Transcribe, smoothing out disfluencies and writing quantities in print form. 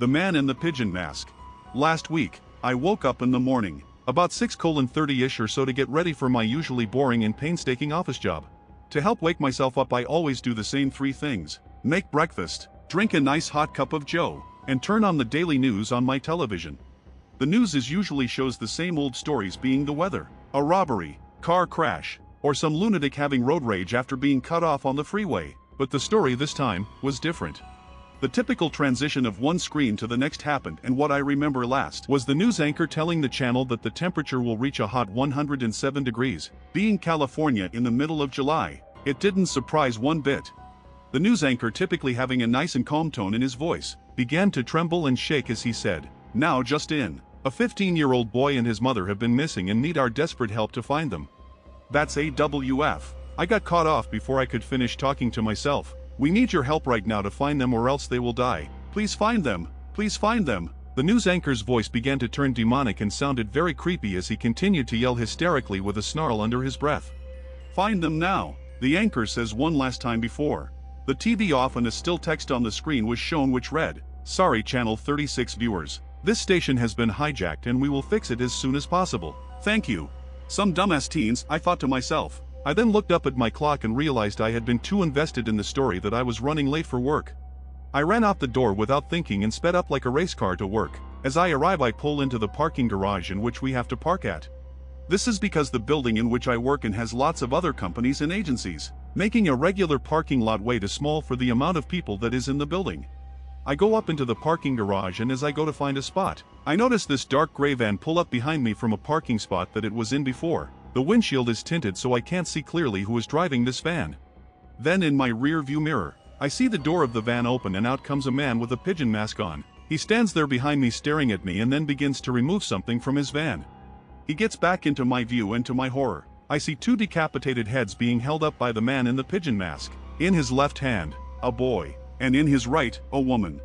The Man in the Pigeon Mask. Last week, I woke up in the morning, about 6:30ish or so to get ready for my usually boring and painstaking office job. To help wake myself up, I always do the same three things: make breakfast, drink a nice hot cup of joe, and turn on the daily news on my television. The news usually shows the same old stories, being the weather, a robbery, car crash, or some lunatic having road rage after being cut off on the freeway. But the story this time was different. The typical transition of one screen to the next happened, and what I remember last was the news anchor telling the channel that the temperature will reach a hot 107 degrees. Being California in the middle of July, it didn't surprise one bit. The news anchor, typically having a nice and calm tone in his voice, began to tremble and shake as he said, "Now just in. A 15-year-old boy and his mother have been missing and need our desperate help to find them." That's AWF. I got caught off before I could finish talking to myself. "We need your help right now to find them, or else they will die. Please find them. Please find them." The news anchor's voice began to turn demonic and sounded very creepy as he continued to yell hysterically with a snarl under his breath. "Find them now," the anchor says one last time before the TV off and a still text on the screen was shown which read, "Sorry Channel 36 viewers. This station has been hijacked and we will fix it as soon as possible. Thank you." Some dumbass teens, I thought to myself. I then looked up at my clock and realized I had been too invested in the story that I was running late for work. I ran out the door without thinking and sped up like a race car to work. As I arrive, I pull into the parking garage in which we have to park at. This is because the building in which I work in has lots of other companies and agencies, making a regular parking lot way too small for the amount of people that is in the building. I go up into the parking garage, and as I go to find a spot, I notice this dark gray van pull up behind me from a parking spot that it was in before. The windshield is tinted so I can't see clearly who is driving this van. Then in my rear view mirror, I see the door of the van open and out comes a man with a pigeon mask on. He stands there behind me staring at me and then begins to remove something from his van. He gets back into my view, and to my horror, I see two decapitated heads being held up by the man in the pigeon mask. In his left hand, a boy, and in his right, a woman.